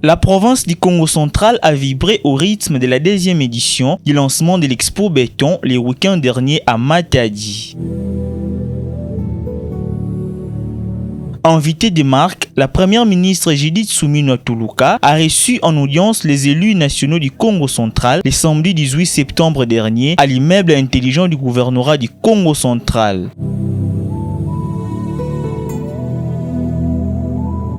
La province du Congo central a vibré au rythme de la 10e édition du lancement de l'Expo Béton les week-ends derniers à Matadi. Invitée de marque, la première ministre Judith Suminwa Tuluka a reçu en audience les élus nationaux du Congo central le samedi 18 septembre dernier à l'immeuble intelligent du gouvernorat du Congo central.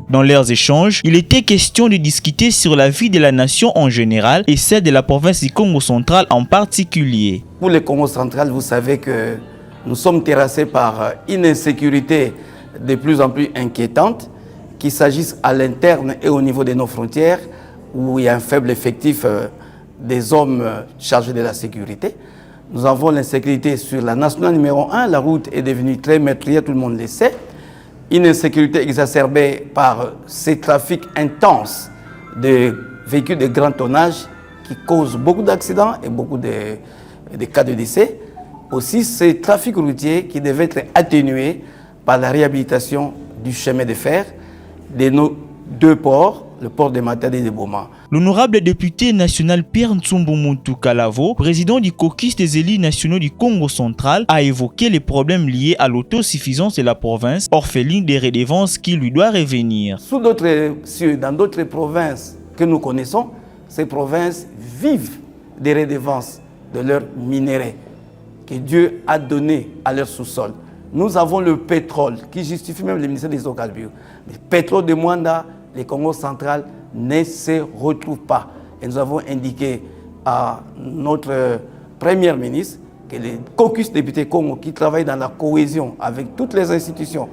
Dans leurs échanges, il était question de discuter sur la vie de la nation en général et celle de la province du Congo central en particulier. Pour le Congo central, vous savez que nous sommes terrassés par une insécurité de plus en plus inquiétante, qu'il s'agisse à l'interne et au niveau de nos frontières, où il y a un faible effectif des hommes chargés de la sécurité. Nous avons l'insécurité sur la nationale numéro 1, la route est devenue très meurtrière, tout le monde le sait. Une insécurité exacerbée par ces trafics intenses de véhicules de grand tonnage qui causent beaucoup d'accidents et beaucoup de cas de décès. Aussi, ces trafics routiers qui devaient être atténués par la réhabilitation du chemin de fer de nos deux ports, le port de Matadi et de Boma. L'honorable député national Pierre Ntsumbumuntu Kalavo, président du caucus des élus nationaux du Congo central, a évoqué les problèmes liés à l'autosuffisance de la province, orpheline des redevances qui lui doit revenir. Sous d'autres cieux, dans d'autres provinces que nous connaissons, ces provinces vivent des redevances de leurs minéraux que Dieu a donnés à leur sous-sol. Nous avons le pétrole qui justifie même le ministère des hydrocarbures. Le pétrole de Mwanda, le Congo central ne se retrouve pas. Et nous avons indiqué à notre Premier ministre que les caucus députés Congo qui travaillent dans la cohésion avec toutes les institutions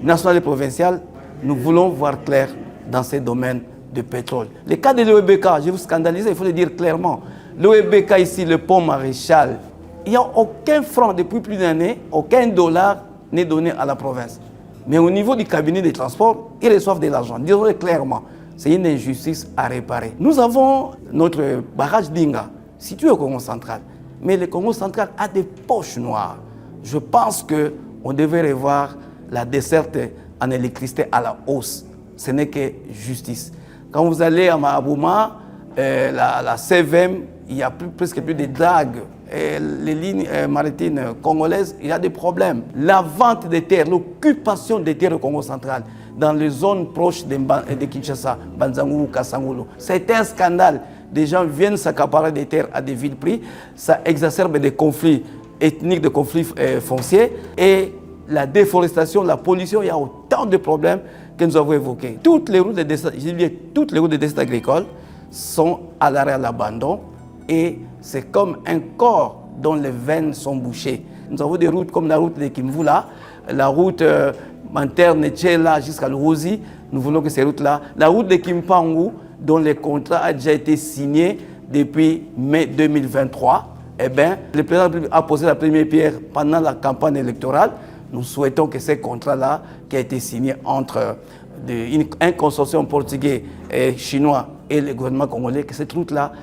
nationales et provinciales, nous voulons voir clair dans ces domaines de pétrole. Le cas de l'OEBK, je vais vous scandaliser, il faut le dire clairement. L'OEBK ici, le pont Maréchal, il n'y a aucun franc depuis plus d'années, aucun dollar n'est donné à la province. Mais au niveau du cabinet des transports, ils reçoivent de l'argent. Disons-le clairement, c'est une injustice à réparer. Nous avons notre barrage d'Inga, situé au Congo central. Mais le Congo central a des poches noires. Je pense qu'on devait revoir la desserte en électricité à la hausse. Ce n'est que justice. Quand vous allez à Mahabouma, la CVM, il y a presque plus de dragues. Et les lignes maritimes congolaises, il y a des problèmes. La vente des terres, l'occupation des terres au Congo central, dans les zones proches de Kinshasa, Banzangou, Kasangulu, c'est un scandale. Des gens viennent s'accaparer des terres à des villes prix, ça exacerbe des conflits ethniques, des conflits fonciers, et la déforestation, la pollution, il y a autant de problèmes que nous avons évoqués. Toutes les routes de destin agricole sont à l'arrêt à l'abandon, et c'est comme un corps dont les veines sont bouchées. Nous avons des routes comme la route de Kimvula, la route Manterne-Tchela jusqu'à l'Uruzi. Nous voulons que ces routes-là, la route de Kimpangu, dont le contrat a déjà été signé depuis mai 2023, eh bien, le président a posé la première pierre pendant la campagne électorale. Nous souhaitons que ces contrats-là, qui a été signé entre un consortium portugais et chinois et le gouvernement congolais, que cette route-là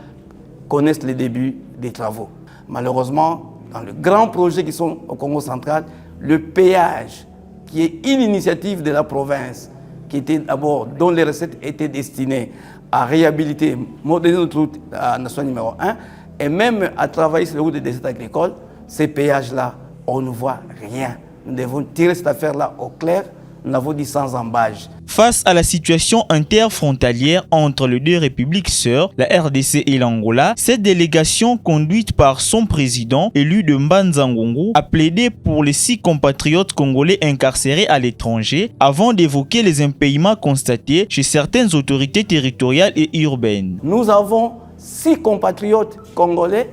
connaissent le début des travaux. Malheureusement, dans les grands projets qui sont au Congo central, le péage, qui est une initiative de la province, qui était d'abord, dont les recettes étaient destinées à réhabiliter, moderniser notre route nationale numéro 1, et même à travailler sur les routes de dessertes agricoles, ces péages-là, on ne voit rien. Nous devons tirer cette affaire-là au clair. Nous l'avons dit sans embâche. Face à la situation interfrontalière entre les deux républiques sœurs, la RDC et l'Angola, cette délégation conduite par son président, élu de Mbanza-Ngongo, a plaidé pour les 6 compatriotes congolais incarcérés à l'étranger avant d'évoquer les impayements constatés chez certaines autorités territoriales et urbaines. Nous avons 6 compatriotes congolais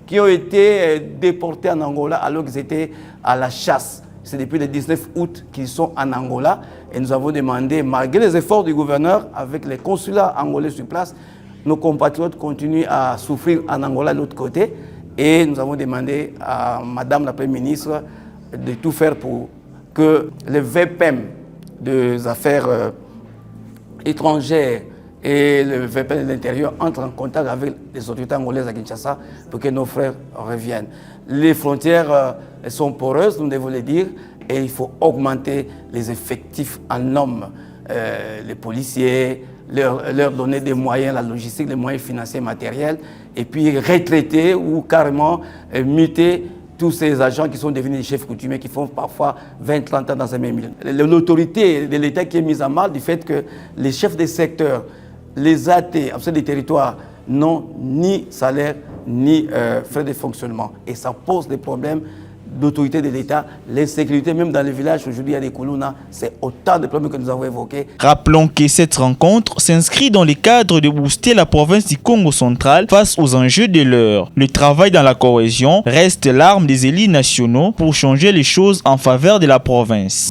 qui ont été déportés en Angola alors qu'ils étaient à la chasse. C'est depuis le 19 août qu'ils sont en Angola et nous avons demandé, malgré les efforts du gouverneur avec les consulats angolais sur place, nos compatriotes continuent à souffrir en Angola de l'autre côté et nous avons demandé à Madame la Première ministre de tout faire pour que le VPM des affaires étrangères et le VPN de l'intérieur entrent en contact avec les autorités angolaises à Kinshasa pour que nos frères reviennent. Les frontières sont poreuses, nous devons le dire, et il faut augmenter les effectifs en hommes. les policiers, leur donner des moyens, la logistique, les moyens financiers, matériels, et puis retraiter ou carrément muter tous ces agents qui sont devenus des chefs coutumiers, qui font parfois 20-30 ans dans un même milieu. L'autorité de l'État qui est mise à mal du fait que les chefs des secteurs, les AT, des territoires, n'ont ni salaire, ni frais de fonctionnement. Et ça pose des problèmes d'autorité de l'État, l'insécurité, même dans les villages, aujourd'hui il y a des Koulouna, c'est autant de problèmes que nous avons évoqués. Rappelons que cette rencontre s'inscrit dans le cadre de booster la province du Congo central face aux enjeux de l'heure. Le travail dans la cohésion reste l'arme des élites nationaux pour changer les choses en faveur de la province.